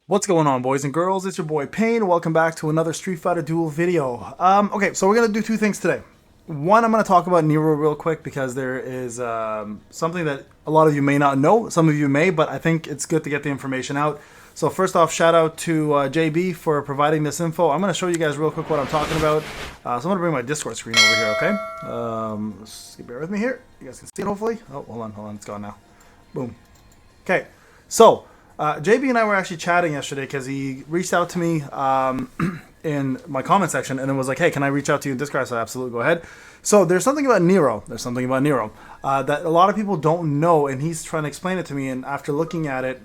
What's going on, boys and girls? It's your boy Payne. Welcome back to another Street Fighter Duel video. Okay, so we're gonna do two things today. One, I'm gonna talk about Nero real quick because there is something that a lot of you may not know. Some of you may, but I think it's good to get the information out. So first off, shout out to JB for providing this info. I'm gonna show you guys real quick what I'm talking about. So I'm gonna bring my Discord screen over here, okay? Just bear with me here. You guys can see it hopefully. Oh, hold on, it's gone now. Boom. Okay, so. JB and I were actually chatting yesterday because he reached out to me in my comment section and it was like, hey, can I reach out to you in Discord? I said, absolutely, go ahead. So there's something about Nero. That a lot of people don't know, and he's trying to explain it to me. And after looking at it,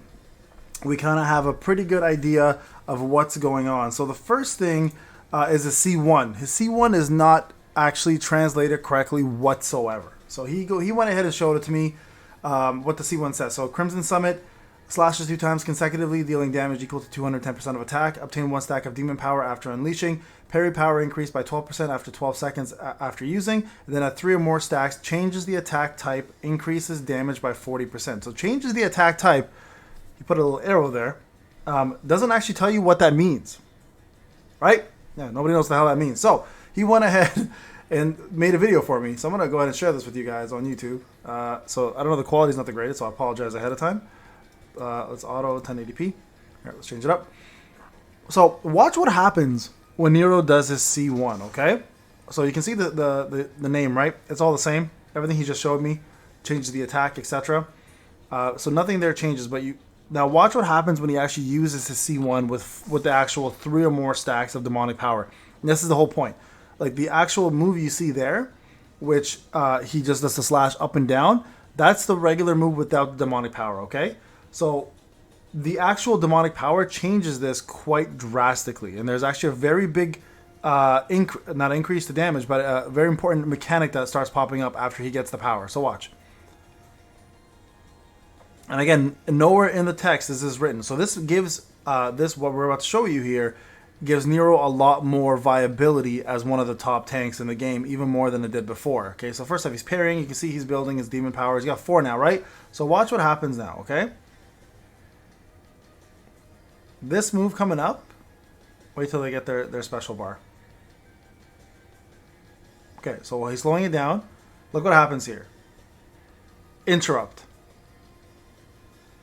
we kind of have a pretty good idea of what's going on. So the first thing is a C1. His C1 is not actually translated correctly whatsoever. So he went ahead and showed it to me what the C1 says. So Crimson Summit. Slashes 2 times consecutively, dealing damage equal to 210% of attack. Obtain 1 stack of demon power after unleashing. Parry power increased by 12% after 12 seconds after using. And then at 3 or more stacks, changes the attack type, increases damage by 40%. So changes the attack type, you put a little arrow there, doesn't actually tell you what that means. Right? Yeah, nobody knows the hell that means. So he went ahead and made a video for me. So I'm going to go ahead and share this with you guys on YouTube. So I don't know, the quality's not the greatest, so I apologize ahead of time. Let's auto 1080p. Alright, let's change it up. So watch what happens when Nero does his C1, okay? So you can see the name, right? It's all the same. Everything he just showed me changes the attack, etc. So nothing there changes, but you now watch what happens when he actually uses his C1 with the actual 3 or more stacks of demonic power. And this is the whole point. Like the actual move you see there, which he just does the slash up and down, that's the regular move without the demonic power, okay? So the actual demonic power changes this quite drastically, and there's actually a very big, not increase to damage, but a very important mechanic that starts popping up after he gets the power. So watch. And again, nowhere in the text is this written. So this gives this what we're about to show you here gives Nero a lot more viability as one of the top tanks in the game, even more than it did before. Okay, so first off, he's parrying. You can see he's building his demon power. He's got 4 now, right? So watch what happens now. Okay. This move coming up, wait till they get their special bar. Okay, so while he's slowing it down, look what happens here. Interrupt.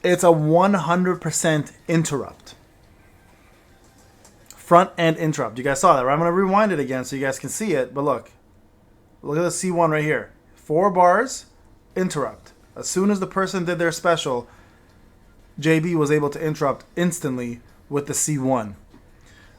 It's a 100% interrupt. Front end interrupt. You guys saw that, right? I'm going to rewind it again so you guys can see it, but look. Look at the C1 right here. 4 bars, interrupt. As soon as the person did their special, JB was able to interrupt instantly with the C1.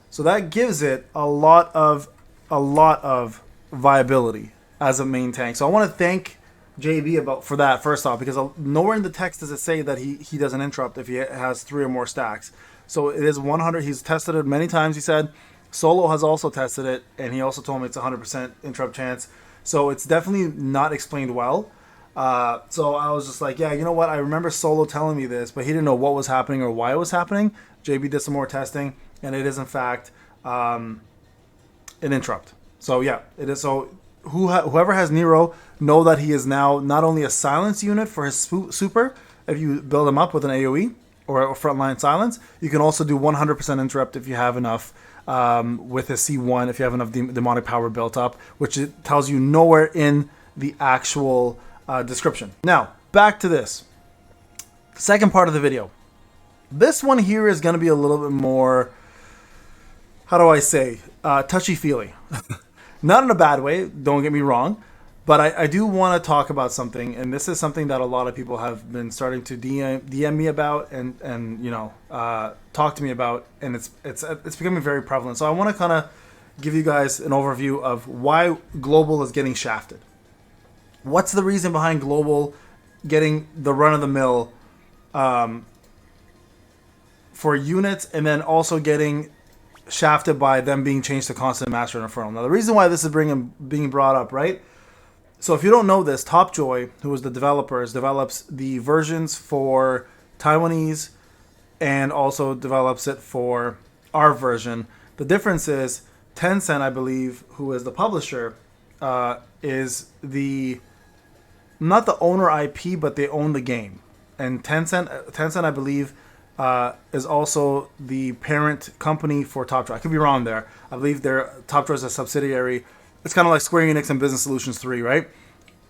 So that gives it a lot of viability as a main tank. So I want to thank JB for that first off, because nowhere in the text does it say that he doesn't interrupt if he has 3 or more stacks. So it is 100. He's tested it many times, he said. Solo has also tested it, and he also told me it's 100% interrupt chance. So it's definitely not explained well. So I was just like, yeah, you know what? I remember Solo telling me this, but he didn't know what was happening or why it was happening. JB did some more testing, and it is in fact an interrupt. So yeah, it is. So whoever has Nero, know that he is now not only a silence unit for his super. If you build him up with an AOE or a frontline silence, you can also do 100% interrupt if you have enough with his C1. If you have enough demonic power built up, which it tells you nowhere in the actual description. Now, back to this. Second part of the video. This one here is going to be a little bit more, how do I say, touchy-feely. Not in a bad way, don't get me wrong, but I do want to talk about something, and this is something that a lot of people have been starting to DM me about and you know, talk to me about, and it's becoming very prevalent. So I want to kind of give you guys an overview of why Global is getting shafted. What's the reason behind Global getting the run-of-the-mill for units, and then also getting shafted by them being changed to Constant Master and Infernal? Now, the reason why this is being brought up, right? So if you don't know this, Topjoy, who is the developers, develops the versions for Taiwanese and also develops it for our version. The difference is Tencent, I believe, who is the publisher, is not the owner IP, but they own the game. And Tencent, I believe, is also the parent company for TopDraw. I could be wrong there. I believe TopDraw is a subsidiary. It's kind of like Square Enix and Business Solutions 3, right?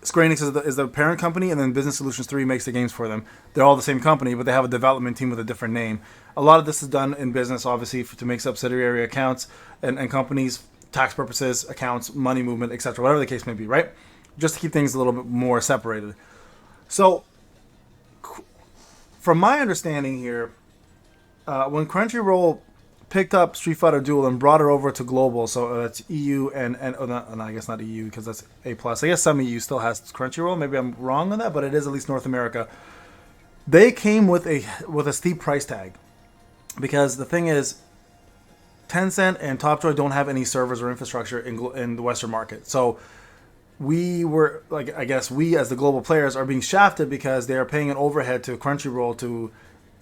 Square Enix is the parent company, and then Business Solutions 3 makes the games for them. They're all the same company, but they have a development team with a different name. A lot of this is done in business, obviously, to make subsidiary accounts and companies, tax purposes, accounts, money movement, etc., whatever the case may be, right? Just to keep things a little bit more separated. So, from my understanding here, when Crunchyroll picked up Street Fighter Duel and brought it over to global, so that's EU and I guess not EU because that's A+. I guess some EU still has Crunchyroll. Maybe I'm wrong on that, but it is at least North America. They came with a steep price tag because the thing is, Tencent and TopDraw don't have any servers or infrastructure in the Western market. So we were like, I guess we as the global players are being shafted because they are paying an overhead to Crunchyroll to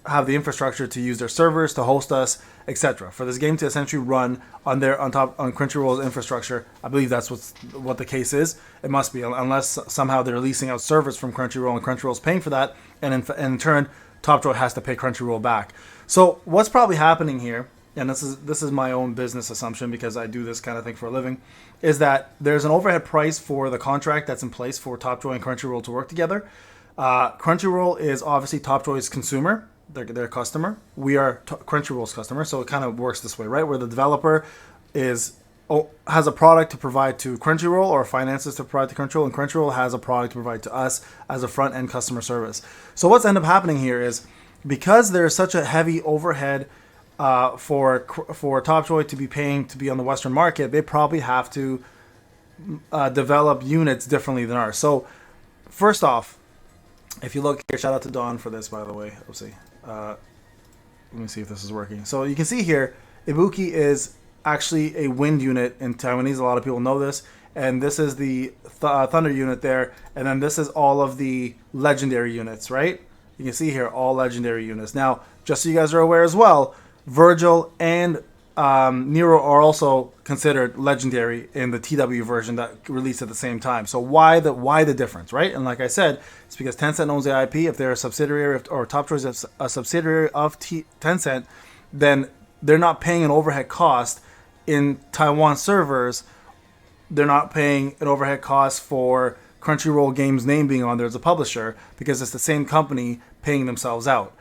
have the infrastructure to use their servers to host us, etc. For this game to essentially run on Crunchyroll's infrastructure. I believe that's what the case is. It must be, unless somehow they're leasing out servers from Crunchyroll and Crunchyroll's paying for that, and in turn, TopDraw has to pay Crunchyroll back. So what's probably happening here, and this is my own business assumption because I do this kind of thing for a living, is that there's an overhead price for the contract that's in place for TopDraw and Crunchyroll to work together. Crunchyroll is obviously TopDraw's consumer. Their customer. We are Crunchyroll's customer, so it kind of works this way, right? Where the developer has a product to provide to Crunchyroll or finances to provide to Crunchyroll, and Crunchyroll has a product to provide to us as a front-end customer service. So what's ended up happening here is because there's such a heavy overhead for TopDraw to be paying to be on the Western market, they probably have to develop units differently than ours. So first off, if you look here, shout out to Don for this, by the way. Let's see. Let me see if this is working. So you can see here, Ibuki is actually a wind unit in Taiwanese. A lot of people know this. And this is the thunder unit there. And then this is all of the legendary units, right? You can see here, all legendary units. Now, just so you guys are aware as well, Virgil and Nero are also considered legendary in the TW version that released at the same time. So why the difference, right? And like I said, it's because Tencent owns the IP. If they're a subsidiary or TopDraw is a subsidiary of Tencent, then they're not paying an overhead cost in Taiwan servers. They're not paying an overhead cost for Crunchyroll Games' name being on there as a publisher because it's the same company paying themselves out.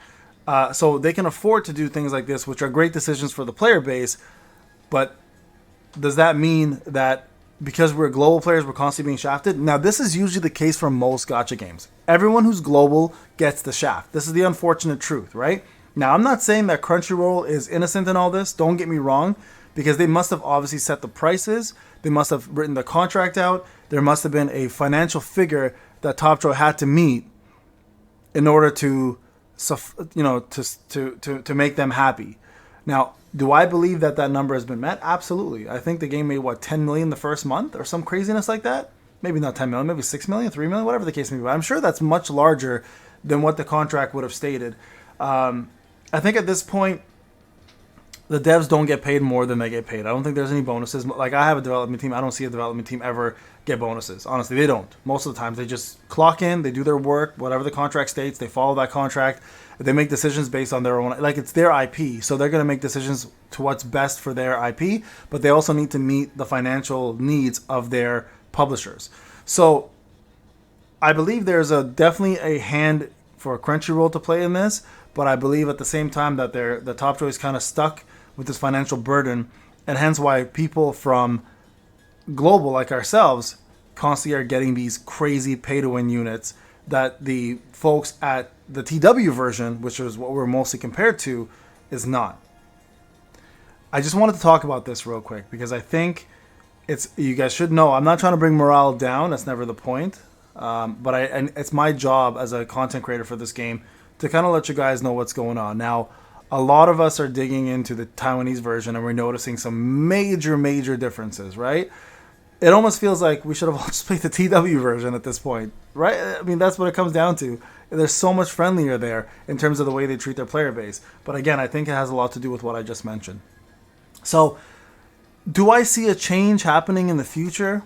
So they can afford to do things like this, which are great decisions for the player base. But does that mean that because we're global players, we're constantly being shafted? Now, this is usually the case for most gacha games. Everyone who's global gets the shaft. This is the unfortunate truth, right? Now, I'm not saying that Crunchyroll is innocent in all this. Don't get me wrong, because they must have obviously set the prices. They must have written the contract out. There must have been a financial figure that TopDraw had to meet in order to make them happy. Now, do I believe that number has been met? Absolutely. I think the game made 10 million the first month or some craziness like that. Maybe not 10 million, maybe 6 million, 3 million, whatever the case may be. But I'm sure that's much larger than what the contract would have stated. I think at this point, the devs don't get paid more than they get paid. I don't think there's any bonuses. Like, I have a development team. I don't see a development team ever get bonuses. Honestly, they don't. Most of the time, they just clock in, they do their work, whatever the contract states, they follow that contract. They make decisions based on their own, like, it's their IP. So they're going to make decisions to what's best for their IP, but they also need to meet the financial needs of their publishers. So I believe there's definitely a hand for Crunchyroll to play in this, but I believe at the same time that the TopDraw is kind of stuck with this financial burden, and hence why people from global like ourselves constantly are getting these crazy pay-to-win units that the folks at the TW version, which is what we're mostly compared to, is not. I just wanted to talk about this real quick because I think you guys should know. I'm not trying to bring morale down. That's never the point. But it's my job as a content creator for this game to kind of let you guys know what's going on. Now, a lot of us are digging into the Taiwanese version and we're noticing some major differences, right? It almost feels like we should have all just played the TW version at this point, right? I mean, that's what it comes down to. They're so much friendlier there in terms of the way they treat their player base. But again, I think it has a lot to do with what I just mentioned. So, do I see a change happening in the future?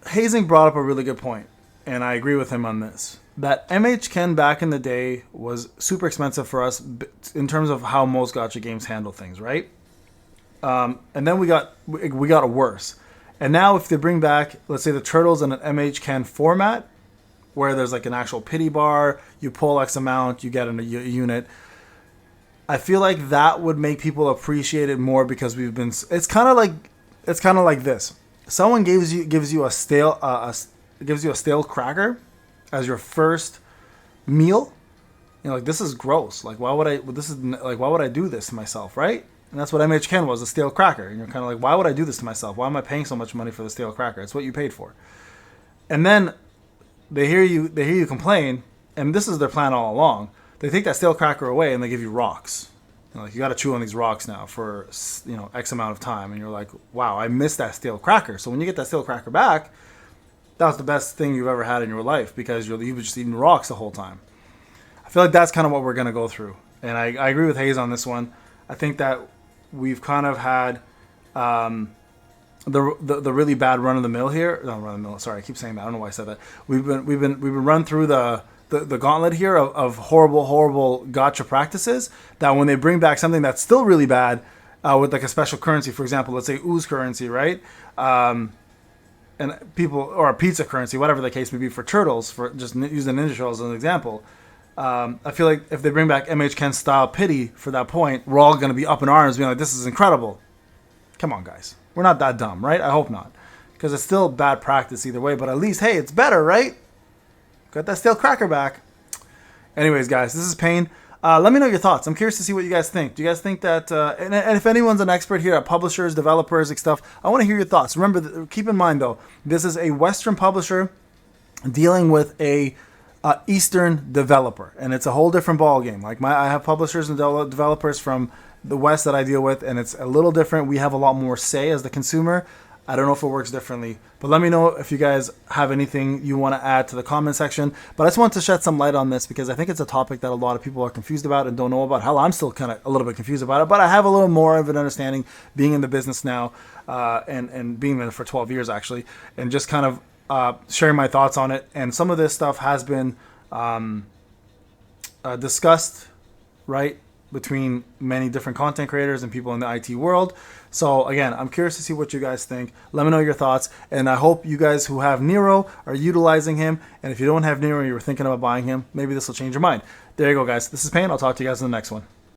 Hazing brought up a really good point, and I agree with him on this. that MHken back in the day was super expensive for us in terms of how most gacha games handle things, right? And then we got worse. And now if they bring back, let's say, the turtles in an MHken format, where there's like an actual pity bar, you pull X amount, you get a unit. I feel like that would make people appreciate it more because we've been. It's kind of like this. Someone gives you a stale cracker as your first meal. Like, this is gross. Like, why would I do this to myself, right? And that's what MHken was, a stale cracker. And you're kind of like, why would I do this to myself? Why am I paying so much money for the stale cracker? It's what you paid for. And then they hear you complain, and this is their plan all along. They take that stale cracker away and they give you rocks. Like, you got to chew on these rocks now for X amount of time, and you're like, wow, I missed that stale cracker. So when you get that stale cracker back, that was the best thing you've ever had in your life because you were just eating rocks the whole time. I feel like that's kind of what we're gonna go through, and I agree with Hayes on this one. I think that we've kind of had the really bad run of the mill here. No, run of the mill. Sorry, I keep saying that. I don't know why I said that. We've been run through the gauntlet here of horrible gacha practices. That when they bring back something that's still really bad, with like a special currency, for example, let's say ooze currency, right? And people, or a pizza currency, whatever the case may be, for turtles, for just use the Ninja Turtles as an example. I feel like if they bring back MHken style pity for that point, we're all going to be up in arms being like, this is incredible. Come on, guys. We're not that dumb, right? I hope not. Because it's still bad practice either way, but at least, hey, it's better, right? Got that stale cracker back. Anyways, guys, this is Payne. Let me know your thoughts. I'm curious to see what you guys think. Do you guys think that, and if anyone's an expert here at publishers, developers, and stuff, I want to hear your thoughts. Remember, keep in mind, though, this is a Western publisher dealing with a Eastern developer, and it's a whole different ballgame. Like, I have publishers and developers from the West that I deal with, and it's a little different. We have a lot more say as the consumer. I don't know if it works differently, but let me know if you guys have anything you want to add to the comment section. But I just want to shed some light on this because I think it's a topic that a lot of people are confused about and don't know about. Hell, I'm still kind of a little bit confused about it, but I have a little more of an understanding being in the business now, and being there for 12 years actually, and just kind of sharing my thoughts on it. And some of this stuff has been discussed, right, between many different content creators and people in the IT world. So again, I'm curious to see what you guys think. Let me know your thoughts, and I hope you guys who have Nero are utilizing him, and if you don't have Nero and you were thinking about buying him, maybe this will change your mind. There you go, guys. This is Payne. I'll talk to you guys in the next one.